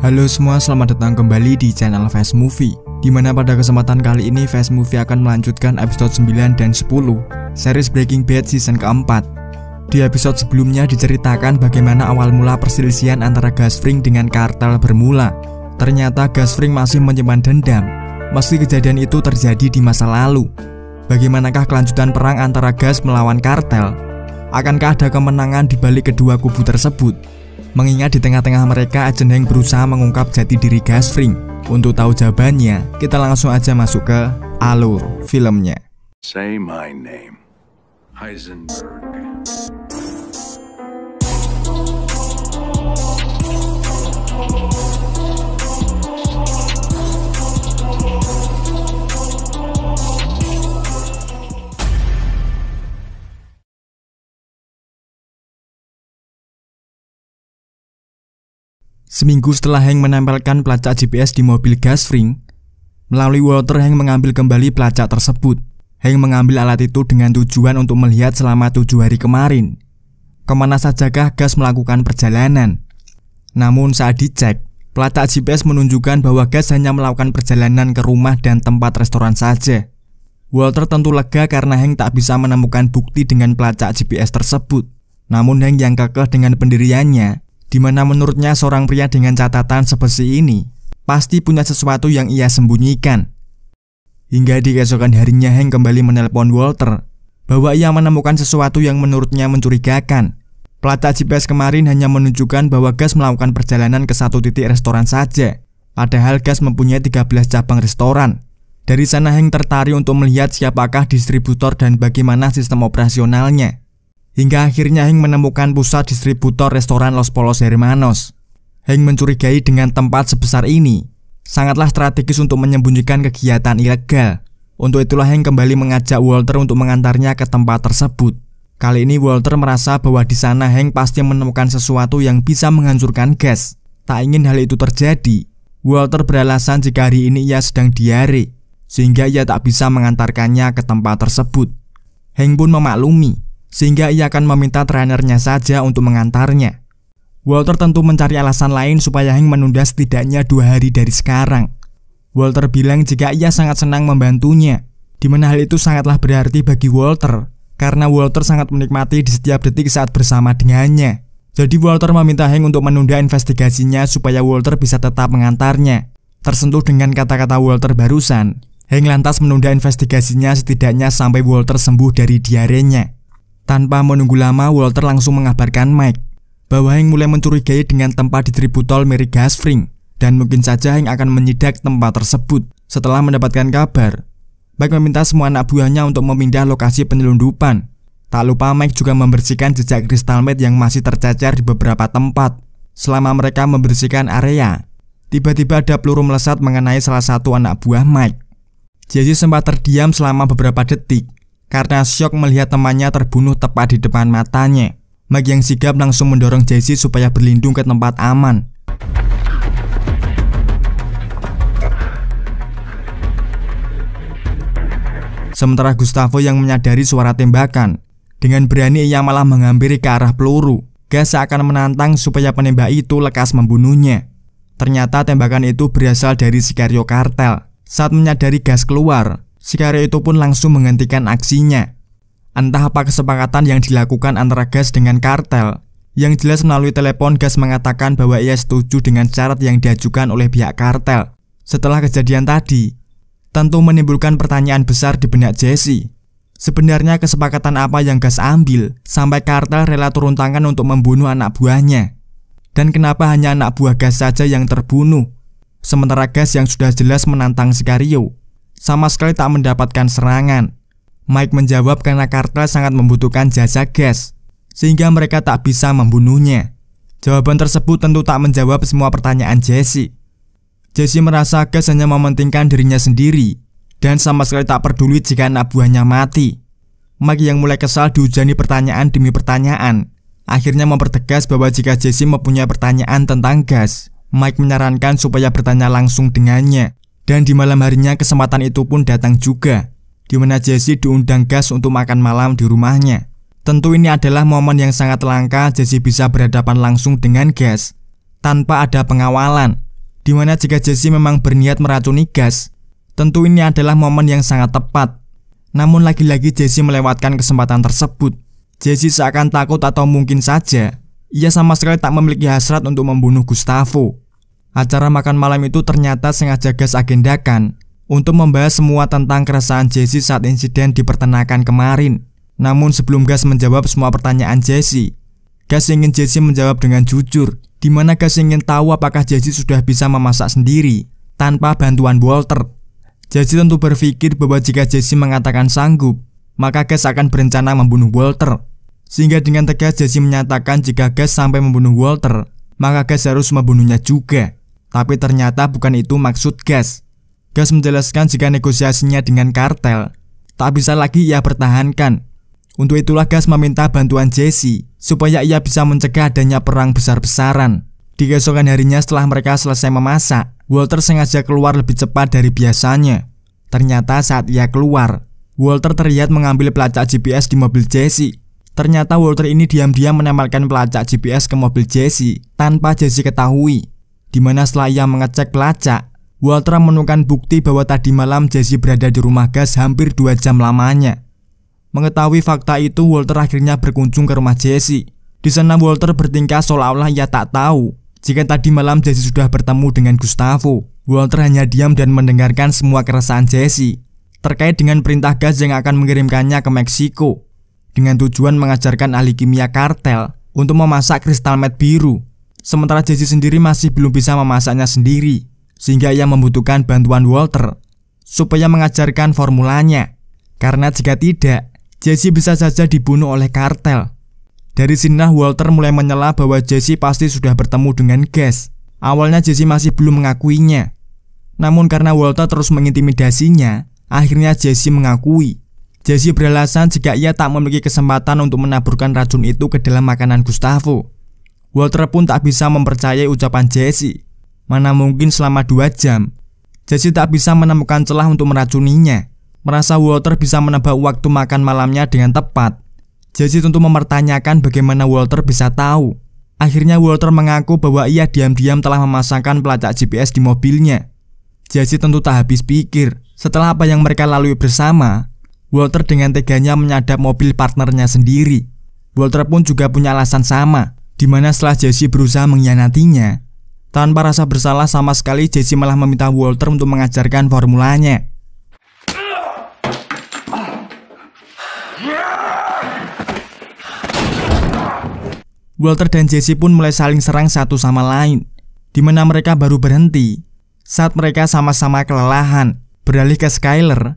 Halo semua, selamat datang kembali di channel Fast Movie, dimana pada kesempatan kali ini Fast Movie akan melanjutkan episode 9 dan 10 series Breaking Bad season keempat. Di episode sebelumnya diceritakan bagaimana awal mula perselisihan antara Gus Fring dengan kartel bermula. Ternyata Gus Fring masih menyimpan dendam, meski kejadian itu terjadi di masa lalu. Bagaimanakah kelanjutan perang antara Gus melawan kartel? Akankah ada kemenangan di balik kedua kubu tersebut? Mengingat di tengah-tengah mereka Agent Hank berusaha mengungkap jati diri Gus Fring. Untuk tahu jawabannya, kita langsung aja masuk ke alur filmnya. Say my name, Heisenberg. Seminggu setelah Hank menempelkan pelacak GPS di mobil Gus Fring, melalui Walter Hank mengambil kembali pelacak tersebut. Hank mengambil alat itu dengan tujuan untuk melihat selama 7 hari kemarin kemana sajakah Gus melakukan perjalanan. Namun saat dicek, pelacak GPS menunjukkan bahwa Gus hanya melakukan perjalanan ke rumah dan tempat restoran saja. Walter tentu lega karena Hank tak bisa menemukan bukti dengan pelacak GPS tersebut. Namun Hank yang kekeh dengan pendiriannya, di mana menurutnya seorang pria dengan catatan seperti ini pasti punya sesuatu yang ia sembunyikan. Hingga di keesokan harinya Hank kembali menelpon Walter bahwa ia menemukan sesuatu yang menurutnya mencurigakan. Pelacak GPS kemarin hanya menunjukkan bahwa Gus melakukan perjalanan ke satu titik restoran saja, padahal Gus mempunyai 13 cabang restoran. Dari sana Hank tertarik untuk melihat siapakah distributor dan bagaimana sistem operasionalnya. Hingga akhirnya Hank menemukan pusat distributor restoran Los Pollos Hermanos. Hank mencurigai dengan tempat sebesar ini sangatlah strategis untuk menyembunyikan kegiatan ilegal. Untuk itulah Hank kembali mengajak Walter untuk mengantarnya ke tempat tersebut. Kali ini Walter merasa bahwa di sana Hank pasti menemukan sesuatu yang bisa menghancurkan Gus. Tak ingin hal itu terjadi, Walter beralasan jika hari ini ia sedang diare, sehingga ia tak bisa mengantarkannya ke tempat tersebut. Hank pun memaklumi, sehingga ia akan meminta trainernya saja untuk mengantarnya. Walter tentu mencari alasan lain supaya Hank menunda setidaknya 2 hari dari sekarang. Walter bilang jika ia sangat senang membantunya, di mana hal itu sangatlah berarti bagi Walter, karena Walter sangat menikmati di setiap detik saat bersama dengannya. Jadi Walter meminta Hank untuk menunda investigasinya supaya Walter bisa tetap mengantarnya. Tersentuh dengan kata-kata Walter barusan, Hank lantas menunda investigasinya setidaknya sampai Walter sembuh dari diarenya. Tanpa menunggu lama, Walter langsung mengabarkan Mike bahwa Hank mulai mencurigai dengan tempat distributor milik Gus Fring, dan mungkin saja Hank akan menyidak tempat tersebut. Setelah mendapatkan kabar, Mike meminta semua anak buahnya untuk memindah lokasi penyelundupan. Tak lupa Mike juga membersihkan jejak crystal meth yang masih tercecer di beberapa tempat. Selama mereka membersihkan area, tiba-tiba ada peluru melesat mengenai salah satu anak buah Mike. Jesse sempat terdiam selama beberapa detik karena syok melihat temannya terbunuh tepat di depan matanya. Mike yang sigap langsung mendorong Jesse supaya berlindung ke tempat aman. Sementara Gustavo yang menyadari suara tembakan, dengan berani ia malah menghampiri ke arah peluru. Gus seakan menantang supaya penembak itu lekas membunuhnya. Ternyata tembakan itu berasal dari Sicario kartel. Saat menyadari Gus keluar, Sicario itu pun langsung menghentikan aksinya. Entah apa kesepakatan yang dilakukan antara Gus dengan kartel. Yang jelas melalui telepon Gus mengatakan bahwa ia setuju dengan syarat yang diajukan oleh pihak kartel. Setelah kejadian tadi, tentu menimbulkan pertanyaan besar di benak Jesse. Sebenarnya kesepakatan apa yang Gus ambil sampai kartel rela turun tangan untuk membunuh anak buahnya? Dan kenapa hanya anak buah Gus saja yang terbunuh, sementara Gus yang sudah jelas menantang Sicario sama sekali tak mendapatkan serangan? Mike menjawab karena kartel sangat membutuhkan jasa Gus, sehingga mereka tak bisa membunuhnya. Jawaban tersebut tentu tak menjawab semua pertanyaan Jesse. Jesse merasa Gus hanya mementingkan dirinya sendiri dan sama sekali tak peduli jika anak buahnya mati. Mike yang mulai kesal dihujani pertanyaan demi pertanyaan, akhirnya mempertegas bahwa jika Jesse mempunyai pertanyaan tentang Gus, Mike menyarankan supaya bertanya langsung dengannya. Dan di malam harinya kesempatan itu pun datang juga, di mana Jesse diundang Gus untuk makan malam di rumahnya. Tentu ini adalah momen yang sangat langka Jesse bisa berhadapan langsung dengan Gus tanpa ada pengawalan. Dimana jika Jesse memang berniat meracuni gas, tentu ini adalah momen yang sangat tepat. Namun lagi-lagi Jesse melewatkan kesempatan tersebut. Jesse seakan takut atau mungkin saja ia sama sekali tak memiliki hasrat untuk membunuh Gustavo. Acara makan malam itu ternyata sengaja Gas agendakan untuk membahas semua tentang keresahan Jesse saat insiden di peternakan kemarin. Namun sebelum Gas menjawab semua pertanyaan Jesse, Gas ingin Jesse menjawab dengan jujur, di mana Gas ingin tahu apakah Jesse sudah bisa memasak sendiri tanpa bantuan Walter. Jesse tentu berpikir bahwa jika Jesse mengatakan sanggup, maka Gas akan berencana membunuh Walter. Sehingga dengan tegas Jesse menyatakan jika Gas sampai membunuh Walter, maka Gas harus membunuhnya juga. Tapi ternyata bukan itu maksud Gas. Gas menjelaskan jika negosiasinya dengan kartel tak bisa lagi ia pertahankan. Untuk itulah Gas meminta bantuan Jesse supaya ia bisa mencegah adanya perang besar-besaran. Di keesokan harinya setelah mereka selesai memasak, Walter sengaja keluar lebih cepat dari biasanya. Ternyata saat ia keluar, Walter terlihat mengambil pelacak GPS di mobil Jesse. Ternyata Walter ini diam-diam menempelkan pelacak GPS ke mobil Jesse tanpa Jesse ketahui. Dimana setelah ia mengecek pelacak, Walter menemukan bukti bahwa tadi malam Jesse berada di rumah Gas hampir 2 jam lamanya. Mengetahui fakta itu, Walter akhirnya berkunjung ke rumah Jesse. Di sana Walter bertingkah seolah-olah ia tak tahu jika tadi malam Jesse sudah bertemu dengan Gustavo. Walter hanya diam dan mendengarkan semua keresahan Jesse terkait dengan perintah Gas yang akan mengirimkannya ke Meksiko dengan tujuan mengajarkan ahli kimia kartel untuk memasak kristal meth biru. Sementara Jesse sendiri masih belum bisa memasaknya sendiri, sehingga ia membutuhkan bantuan Walter supaya mengajarkan formulanya. Karena jika tidak, Jesse bisa saja dibunuh oleh kartel. Dari sinilah Walter mulai menyela bahwa Jesse pasti sudah bertemu dengan Gas. Awalnya Jesse masih belum mengakuinya. Namun karena Walter terus mengintimidasinya, akhirnya Jesse mengakui. Jesse beralasan jika ia tak memiliki kesempatan untuk menaburkan racun itu ke dalam makanan Gustavo. Walter pun tak bisa mempercayai ucapan Jesse. Mana mungkin selama 2 jam Jesse tak bisa menemukan celah untuk meracuninya. Merasa Walter bisa menebak waktu makan malamnya dengan tepat, Jesse tentu mempertanyakan bagaimana Walter bisa tahu. Akhirnya Walter mengaku bahwa ia diam-diam telah memasangkan pelacak GPS di mobilnya. Jesse tentu tak habis pikir. Setelah apa yang mereka lalui bersama, Walter dengan teganya menyadap mobil partnernya sendiri. Walter pun juga punya alasan sama, di mana setelah Jesse berusaha mengkhianatinya, tanpa rasa bersalah sama sekali Jesse malah meminta Walter untuk mengajarkan formulanya. Walter dan Jesse pun mulai saling serang satu sama lain, di mana mereka baru berhenti saat mereka sama-sama kelelahan beralih ke Skyler,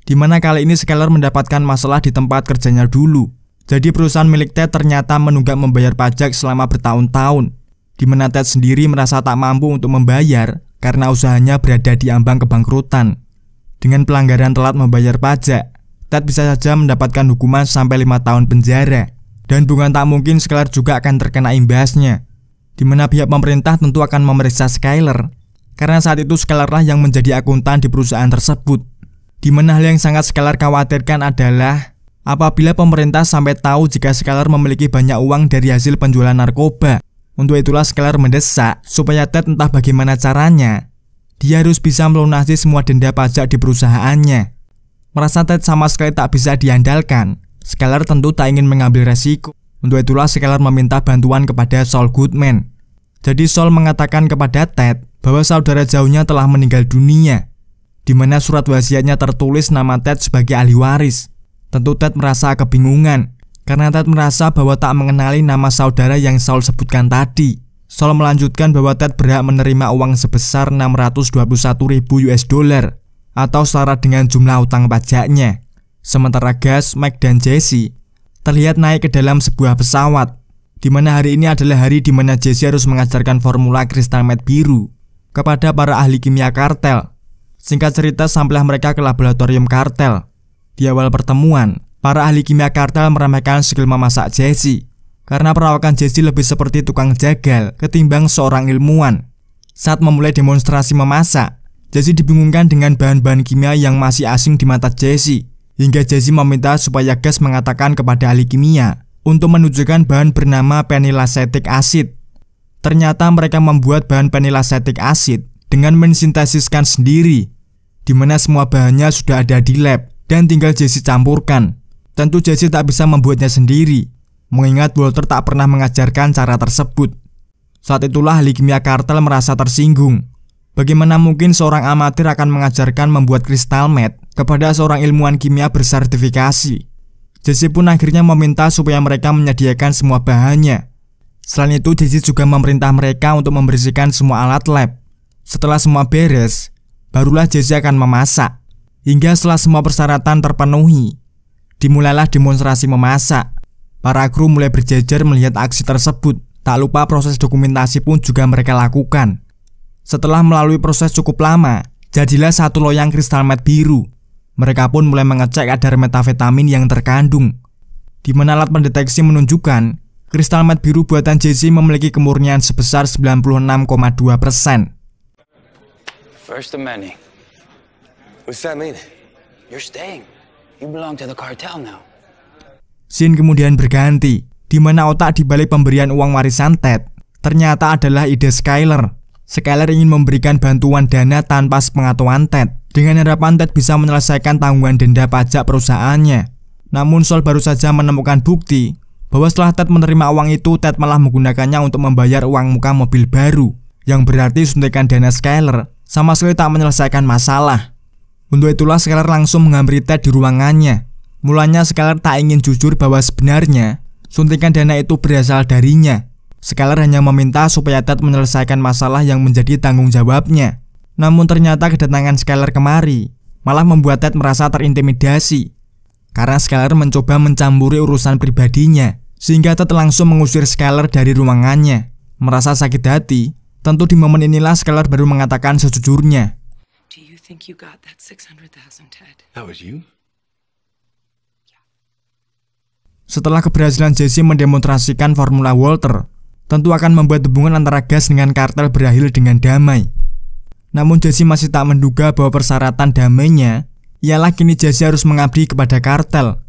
di mana kali ini Skyler mendapatkan masalah di tempat kerjanya dulu. Jadi perusahaan milik Ted ternyata menunggak membayar pajak selama bertahun-tahun, di mana Ted sendiri merasa tak mampu untuk membayar karena usahanya berada di ambang kebangkrutan. Dengan pelanggaran telat membayar pajak, Ted bisa saja mendapatkan hukuman sampai 5 tahun penjara. Dan bukan tak mungkin Skyler juga akan terkena imbasnya, di mana pihak pemerintah tentu akan memeriksa Skyler, karena saat itu Skyler lah yang menjadi akuntan di perusahaan tersebut. Di mana hal yang sangat Skyler khawatirkan adalah apabila pemerintah sampai tahu jika Skyler memiliki banyak uang dari hasil penjualan narkoba. Untuk itulah Skyler mendesak supaya Ted entah bagaimana caranya, dia harus bisa melunasi semua denda pajak di perusahaannya. Merasa Ted sama sekali tak bisa diandalkan, Skyler tentu tak ingin mengambil resiko. Untuk itulah Skyler meminta bantuan kepada Saul Goodman. Jadi Saul mengatakan kepada Ted bahwa saudara jauhnya telah meninggal dunia, di mana surat wasiatnya tertulis nama Ted sebagai ahli waris. Tentu Ted merasa kebingungan, karena Ted merasa bahwa tak mengenali nama saudara yang Saul sebutkan tadi. Saul melanjutkan bahwa Ted berhak menerima uang sebesar $621.000 atau setara dengan jumlah utang pajaknya. Sementara Gas, Mike, dan Jesse terlihat naik ke dalam sebuah pesawat, di mana hari ini adalah hari di mana Jesse harus mengajarkan formula kristal meth biru kepada para ahli kimia kartel. Singkat cerita, sampailah mereka ke laboratorium kartel. Di awal pertemuan, para ahli kimia kartel meremehkan skill memasak Jesse, karena perawakan Jesse lebih seperti tukang jagal ketimbang seorang ilmuwan. Saat memulai demonstrasi memasak, Jesse dibingungkan dengan bahan-bahan kimia yang masih asing di mata Jesse, hingga Jesse meminta supaya Gas mengatakan kepada ahli kimia untuk menunjukkan bahan bernama phenylacetic acid. Ternyata mereka membuat bahan phenylacetic acid dengan mensintesiskan sendiri, di mana semua bahannya sudah ada di lab dan tinggal Jesse campurkan. Tentu Jesse tak bisa membuatnya sendiri, mengingat Walter tak pernah mengajarkan cara tersebut. Saat itulah ahli kimia kartel merasa tersinggung. Bagaimana mungkin seorang amatir akan mengajarkan membuat kristal meth kepada seorang ilmuwan kimia bersertifikasi? Jesse pun akhirnya meminta supaya mereka menyediakan semua bahannya. Selain itu, Jesse juga memerintah mereka untuk membersihkan semua alat lab. Setelah semua beres, barulah Jesse akan memasak. Hingga setelah semua persyaratan terpenuhi, dimulailah demonstrasi memasak. Para kru mulai berjejer melihat aksi tersebut. Tak lupa proses dokumentasi pun juga mereka lakukan. Setelah melalui proses cukup lama, jadilah satu loyang kristal meth biru. Mereka pun mulai mengecek kadar metafetamin yang terkandung, di mana alat pendeteksi menunjukkan kristal meth biru buatan Jesse memiliki kemurnian sebesar 96,2%. First of many. What's that mean? You're staying. You belong to the cartel now. Scene kemudian berganti, di mana otak di balik pemberian uang warisan Ted ternyata adalah ide Skyler. Skyler ingin memberikan bantuan dana tanpa sepengetahuan Ted, dengan harapan Ted bisa menyelesaikan tanggungan denda pajak perusahaannya. Namun Saul baru saja menemukan bukti bahwa setelah Ted menerima uang itu, Ted malah menggunakannya untuk membayar uang muka mobil baru, yang berarti suntikan dana Skyler sama sekali tak menyelesaikan masalah. Untuk itulah Skyler langsung menghampiri Ted di ruangannya. Mulanya Skyler tak ingin jujur bahwa sebenarnya suntikan dana itu berasal darinya. Skyler hanya meminta supaya Ted menyelesaikan masalah yang menjadi tanggung jawabnya. Namun ternyata kedatangan Skyler kemari malah membuat Ted merasa terintimidasi, karena Skyler mencoba mencampuri urusan pribadinya, sehingga Ted langsung mengusir Skyler dari ruangannya. Merasa sakit hati, tentu di momen inilah Skyler baru mengatakan sejujurnya. Do you think you got that 600,000, Ted? That was you? Setelah keberhasilan Jesse mendemonstrasikan formula Walter, tentu akan membuat hubungan antara Gas dengan kartel berakhir dengan damai. Namun Jesse masih tak menduga bahwa persyaratan damainya ialah kini Jesse harus mengabdi kepada kartel.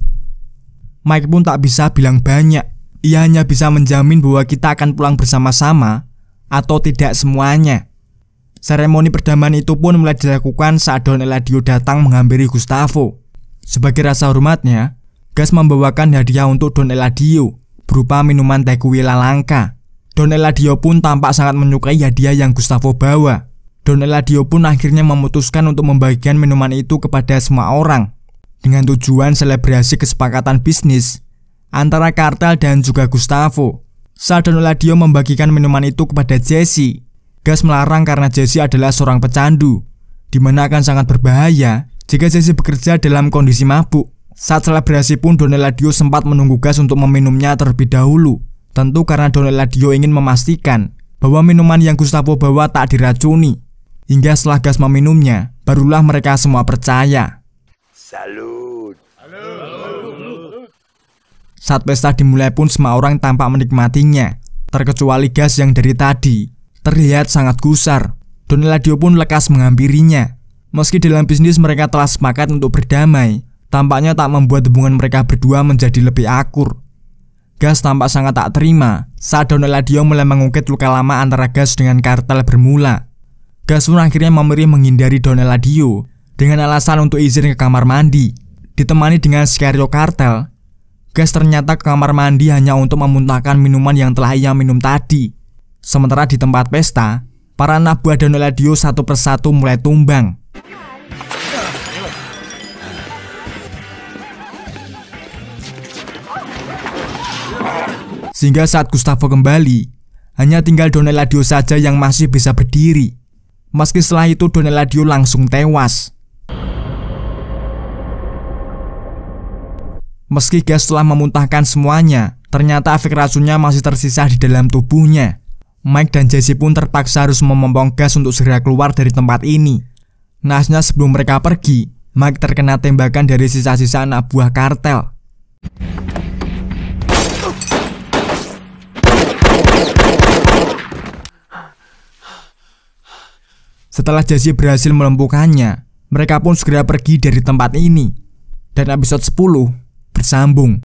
Mike pun tak bisa bilang banyak. Ia hanya bisa menjamin bahwa kita akan pulang bersama-sama atau tidak semuanya. Seremoni perdamaian itu pun mulai dilakukan saat Don Eladio datang menghampiri Gustavo. Sebagai rasa hormatnya, Gas membawakan hadiah untuk Don Eladio berupa minuman tequila langka. Don Eladio pun tampak sangat menyukai hadiah yang Gustavo bawa. Don Eladio pun akhirnya memutuskan untuk membagikan minuman itu kepada semua orang, dengan tujuan selebrasi kesepakatan bisnis antara kartel dan juga Gustavo. Saat Don Eladio membagikan minuman itu kepada Jesse, Gas melarang karena Jesse adalah seorang pecandu, di mana akan sangat berbahaya jika Jesse bekerja dalam kondisi mabuk. Saat selebrasi pun Don Eladio sempat menunggu Gas untuk meminumnya terlebih dahulu. Tentu karena Don Eladio ingin memastikan bahwa minuman yang Gustavo bawa tak diracuni. Hingga setelah Gas meminumnya, barulah mereka semua percaya. Salud. Saat pesta dimulai pun semua orang tampak menikmatinya, terkecuali Gas yang dari tadi terlihat sangat gusar. Don Eladio pun lekas menghampirinya. Meski dalam bisnis mereka telah sepakat untuk berdamai, tampaknya tak membuat hubungan mereka berdua menjadi lebih akur. Gas tampak sangat tak terima saat Don Eladio mulai mengungkit luka lama antara Gas dengan kartel bermula. Gas pun akhirnya memilih menghindari Don Eladio dengan alasan untuk izin ke kamar mandi. Ditemani dengan Sicario kartel, Gas ternyata ke kamar mandi hanya untuk memuntahkan minuman yang telah ia minum tadi. Sementara di tempat pesta, para anak buah Don Eladio satu persatu mulai tumbang. Sehingga saat Gustavo kembali, hanya tinggal Don Eladio saja yang masih bisa berdiri. Meski setelah itu Don Eladio langsung tewas. Meski Gas telah memuntahkan semuanya, ternyata efek racunnya masih tersisa di dalam tubuhnya. Mike dan Jesse pun terpaksa harus memompong Gas untuk segera keluar dari tempat ini. Naasnya sebelum mereka pergi, Mike terkena tembakan dari sisa-sisa anak buah kartel. Setelah Jesse berhasil melumpuhkannya, mereka pun segera pergi dari tempat ini. Dan episode 10 bersambung.